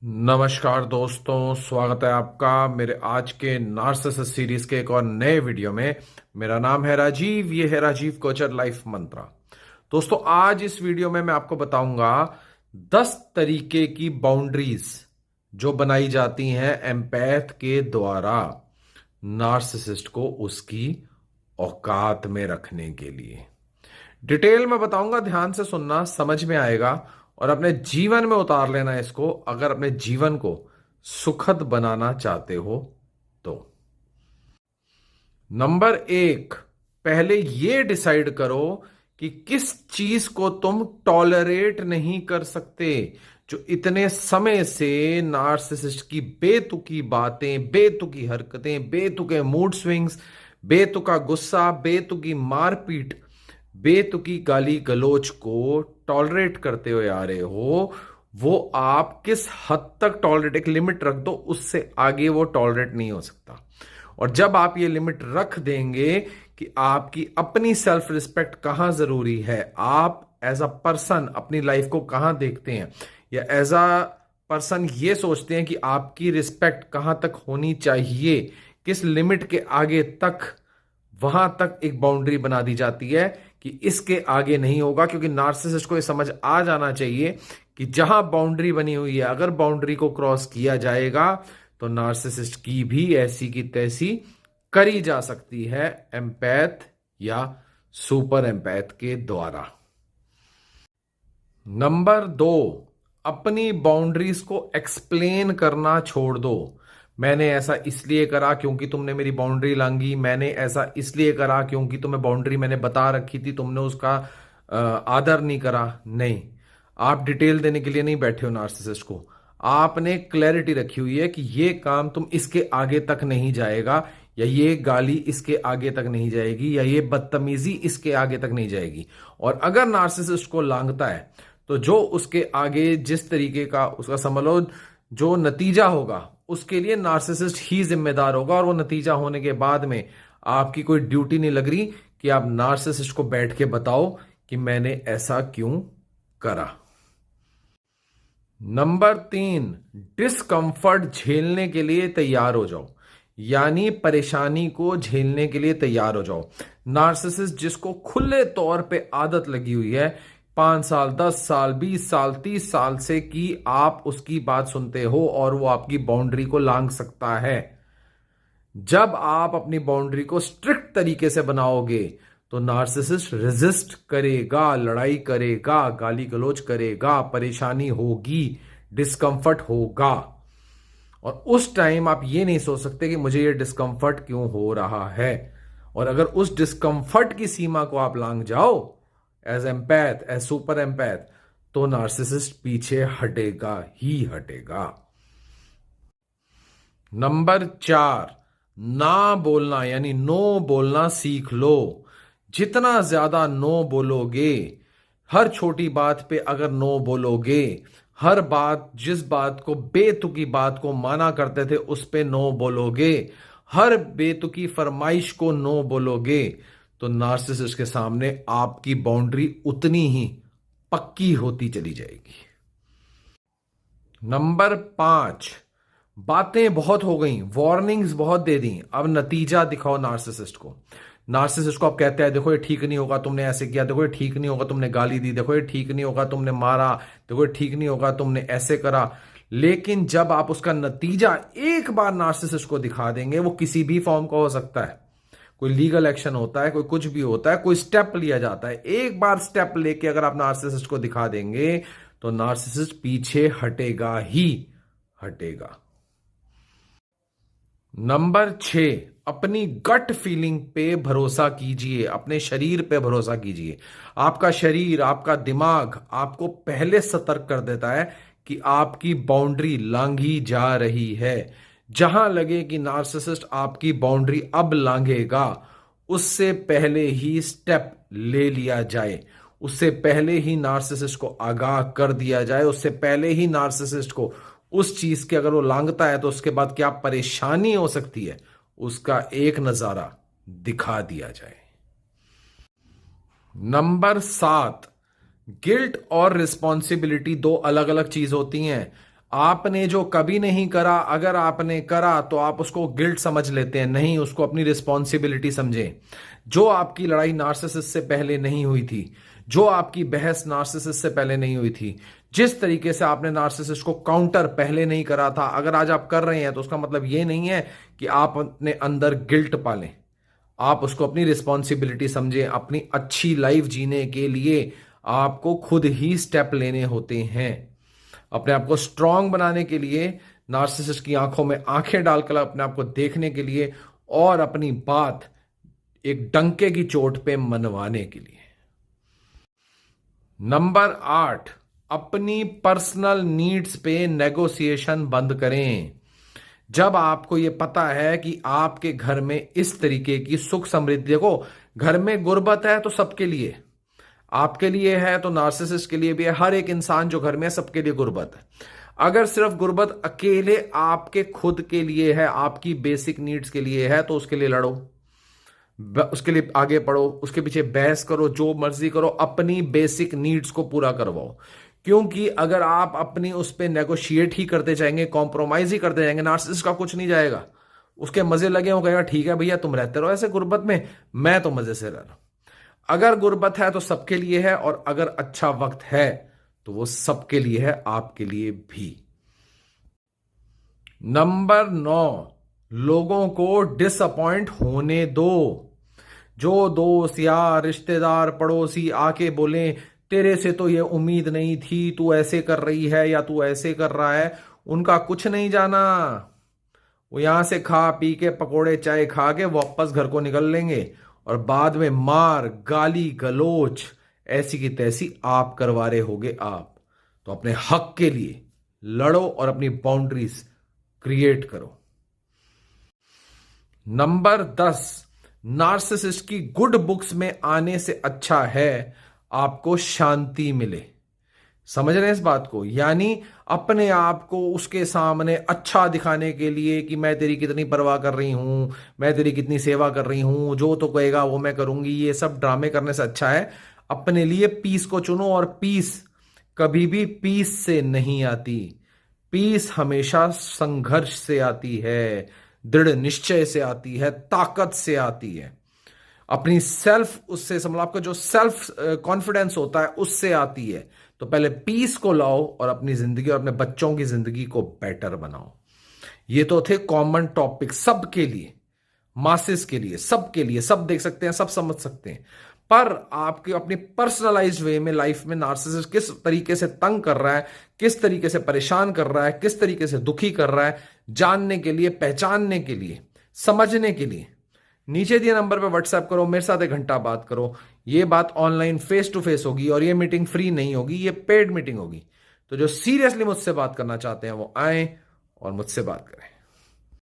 नमस्कार दोस्तों, स्वागत है आपका मेरे आज के नार्सिसिस्ट सीरीज के एक और नए वीडियो में। मेरा नाम है राजीव, ये है राजीव कोचर लाइफ मंत्रा। दोस्तों, आज इस वीडियो में मैं आपको बताऊंगा 10 तरीके की बाउंड्रीज जो बनाई जाती हैं एम्पैथ के द्वारा नार्सिसिस्ट को उसकी औकात में रखने के लिए। डिटेल में बताऊंगा, ध्यान से सुनना, समझ में आएगा और अपने जीवन में उतार लेना इसको, अगर अपने जीवन को सुखद बनाना चाहते हो तो। नंबर 1, पहले ये डिसाइड करो कि किस चीज को तुम टॉलरेट नहीं कर सकते। जो इतने समय से नार्सिसिस्ट की बेतुकी बातें, बेतुकी हरकतें, बेतुके मूड स्विंग्स, बेतुका गुस्सा, बेतुकी मारपीट, बेतुकी गाली गलोच को टॉलरेट करते हुए आ रहे हो, वो आप किस हद तक टॉलरेट, एक लिमिट रख दो, उससे आगे वो टॉलरेट नहीं हो सकता। और जब आप ये लिमिट रख देंगे कि आपकी अपनी सेल्फ रिस्पेक्ट कहां जरूरी है, आप एज अ पर्सन अपनी लाइफ को कहां देखते हैं, या एज अ पर्सन ये सोचते हैं कि आपकी रिस्पेक्ट कहां तक होनी चाहिए, किस लिमिट के आगे तक, वहां तक एक बाउंड्री बना दी जाती है कि इसके आगे नहीं होगा। क्योंकि नार्सिसिस्ट को ये समझ आ जाना चाहिए कि जहां बाउंड्री बनी हुई है, अगर बाउंड्री को क्रॉस किया जाएगा तो नार्सिसिस्ट की भी ऐसी की तैसी करी जा सकती है एम्पैथ या सुपर एम्पैथ के द्वारा। नंबर 2, अपनी बाउंड्रीज को एक्सप्लेन करना छोड़ दो। मैंने ऐसा इसलिए करा क्योंकि तुमने मेरी बाउंड्री लांगी, मैंने ऐसा इसलिए करा क्योंकि तुम्हें बाउंड्री मैंने बता रखी थी, तुमने उसका आदर नहीं करा। नहीं, आप डिटेल देने के लिए नहीं बैठे हो नार्सिसिस्ट को। आपने क्लैरिटी रखी हुई है कि ये काम तुम इसके आगे तक नहीं जाएगा, या ये गाली इसके आगे तक नहीं जाएगी, या ये बदतमीजी इसके आगे तक नहीं जाएगी। और अगर नार्सिसिस्ट को लांघता है तो जो उसके आगे जिस तरीके का उसका समझ लो जो नतीजा होगा, उसके लिए नार्सिसिस्ट ही जिम्मेदार होगा। और वो नतीजा होने के बाद में आपकी कोई ड्यूटी नहीं लग रही कि आप नार्सिसिस्ट को बैठ के बताओ कि मैंने ऐसा क्यों करा। नंबर 3, डिस्कंफर्ट झेलने के लिए तैयार हो जाओ, यानी परेशानी को झेलने के लिए तैयार हो जाओ। नार्सिसिस्ट जिसको खुले तौर पे आदत लगी हुई है 5 साल, 10 साल, 20 साल, 30 साल से कि आप उसकी बात सुनते हो और वो आपकी बाउंड्री को लांघ सकता है। जब आप अपनी बाउंड्री को स्ट्रिक्ट तरीके से बनाओगे तो नार्सिसिस्ट रेजिस्ट करेगा, लड़ाई करेगा, गाली गलौज करेगा, परेशानी होगी, डिस्कंफर्ट होगा। और उस टाइम आप ये नहीं सोच सकते कि मुझे ये डिस्कंफर्ट क्यों हो रहा है। और अगर उस डिस्कंफर्ट की सीमा को आप लांघ जाओ as empath, as super empath, तो नार्सिसिस्ट पीछे हटेगा ही हटेगा। नंबर 4, ना बोलना, यानी नो बोलना सीख लो। जितना ज्यादा नो बोलोगे, हर छोटी बात पे अगर नो बोलोगे, हर बात, जिस बात को, बेतुकी बात को माना करते थे उस पे नो बोलोगे, हर बेतुकी फरमाइश को नो बोलोगे, तो नार्सिसिस्ट के सामने आपकी बाउंड्री उतनी ही पक्की होती चली जाएगी। नंबर 5, बातें बहुत हो गई, वार्निंग्स बहुत दे दी, अब नतीजा दिखाओ नार्सिसिस्ट को। नार्सिसिस्ट को आप कहते हैं देखो ये ठीक नहीं होगा, तुमने ऐसे किया, देखो ये ठीक नहीं होगा, तुमने गाली दी, देखो ये ठीक नहीं होगा, तुमने मारा, देखो ये ठीक नहीं होगा, तुमने ऐसे करा। लेकिन जब आप उसका नतीजा एक बार नार्सिसिस्ट को दिखा देंगे, वो किसी भी फॉर्म का हो सकता है, कोई लीगल एक्शन होता है, कोई कुछ भी होता है, कोई स्टेप लिया जाता है, एक बार स्टेप लेके अगर आप नार्सिसिस्ट को दिखा देंगे तो नार्सिसिस्ट पीछे हटेगा ही हटेगा। नंबर 6, अपनी गट फीलिंग पे भरोसा कीजिए, अपने शरीर पे भरोसा कीजिए। आपका शरीर, आपका दिमाग आपको पहले सतर्क कर देता है कि आपकी बाउंड्री लांघी जा रही है। जहां लगे कि नार्सिसिस्ट आपकी बाउंड्री अब लांघेगा, उससे पहले ही स्टेप ले लिया जाए, उससे पहले ही नार्सिसिस्ट को आगाह कर दिया जाए, उससे पहले ही नार्सिसिस्ट को उस चीज के, अगर वो लांघता है तो उसके बाद क्या परेशानी हो सकती है, उसका एक नजारा दिखा दिया जाए। नंबर 7, गिल्ट और रिस्पॉन्सिबिलिटी दो अलग अलग चीज होती हैं। आपने जो कभी नहीं करा, अगर आपने करा तो आप उसको गिल्ट समझ लेते हैं, नहीं, उसको अपनी रिस्पॉन्सिबिलिटी समझें। जो आपकी लड़ाई नार्सिसिस्ट से पहले नहीं हुई थी, जो आपकी बहस नार्सिसिस्ट से पहले नहीं हुई थी, जिस तरीके से आपने नार्सिसिस्ट को काउंटर पहले नहीं करा था, अगर आज आप कर रहे हैं तो उसका मतलब यह नहीं है कि आप अपने अंदर गिल्ट पालें। आप उसको अपनी रिस्पॉन्सिबिलिटी समझें। अपनी अच्छी लाइफ जीने के लिए आपको खुद ही स्टेप लेने होते हैं। अपने आप को स्ट्रांग बनाने के लिए, नार्सिसिस्ट की आंखों में आंखें डालकर अपने आप को देखने के लिए, और अपनी बात एक डंके की चोट पे मनवाने के लिए। नंबर 8, अपनी पर्सनल नीड्स पे नेगोशिएशन बंद करें। जब आपको यह पता है कि आपके घर में इस तरीके की सुख समृद्धि, देखो घर में गुर्बत है तो सबके लिए, आपके लिए है तो नार्सिसिस्ट के लिए भी है, हर एक इंसान जो घर में है सबके लिए गुर्बत है। अगर सिर्फ गुर्बत अकेले आपके खुद के लिए है, आपकी बेसिक नीड्स के लिए है, तो उसके लिए लड़ो, उसके लिए आगे पढ़ो, उसके पीछे बहस करो, जो मर्जी करो, अपनी बेसिक नीड्स को पूरा करवाओ। क्योंकि अगर आप अपनी उस पर नेगोशिएट ही करते जाएंगे, कॉम्प्रोमाइज ही करते जाएंगे, नार्सिसिस्ट का कुछ नहीं जाएगा। उसके मजे लगे, वो कहेगा ठीक है भैया तुम रहते रहो ऐसे गुर्बत में, मैं तो मजे से रह रहा हूं। अगर गुर्बत है तो सबके लिए है, और अगर अच्छा वक्त है तो वो सबके लिए है, आपके लिए भी। नंबर 9, लोगों को डिसअपॉइंट होने दो। जो दोस्त यार रिश्तेदार पड़ोसी आके बोले तेरे से तो ये उम्मीद नहीं थी, तू ऐसे कर रही है या तू ऐसे कर रहा है, उनका कुछ नहीं जाना। वो यहां से खा पी के पकोड़े चाय खा के वापस घर को निकल लेंगे, और बाद में मार गाली गलोच ऐसी की तैसी आप करवा रहे होगे आप। तो अपने हक के लिए लड़ो और अपनी बाउंड्रीज क्रिएट करो। नंबर 10, नार्सिसिस्ट की गुड बुक्स में आने से अच्छा है आपको शांति मिले। समझ रहे हैं इस बात को? यानी अपने आप को उसके सामने अच्छा दिखाने के लिए कि मैं तेरी कितनी परवाह कर रही हूं, मैं तेरी कितनी सेवा कर रही हूं, जो तो कहेगा वो मैं करूंगी, ये सब ड्रामे करने से अच्छा है अपने लिए पीस को चुनो। और पीस कभी भी पीस से नहीं आती, पीस हमेशा संघर्ष से आती है, दृढ़ निश्चय से आती है, ताकत से आती है, अपनी सेल्फ उससे मतलब आपका जो सेल्फ कॉन्फिडेंस होता है उससे आती है। तो पहले पीस को लाओ और अपनी जिंदगी और अपने बच्चों की जिंदगी को बेटर बनाओ। ये तो थे कॉमन टॉपिक सबके लिए, मासेस के लिए, सबके लिए, सब देख सकते हैं, सब समझ सकते हैं। पर आपके अपनी पर्सनलाइज्ड वे में लाइफ में नार्सिसिस्ट किस तरीके से तंग कर रहा है, किस तरीके से परेशान कर रहा है, किस तरीके से दुखी कर रहा है, जानने के लिए, पहचानने के लिए, समझने के लिए नीचे दिए नंबर पे व्हाट्सएप करो, मेरे साथ 1 घंटा बात करो। ये बात ऑनलाइन फेस टू फेस होगी, और ये मीटिंग फ्री नहीं होगी, ये पेड मीटिंग होगी। तो जो सीरियसली मुझसे बात करना चाहते हैं वो आए और मुझसे बात करें।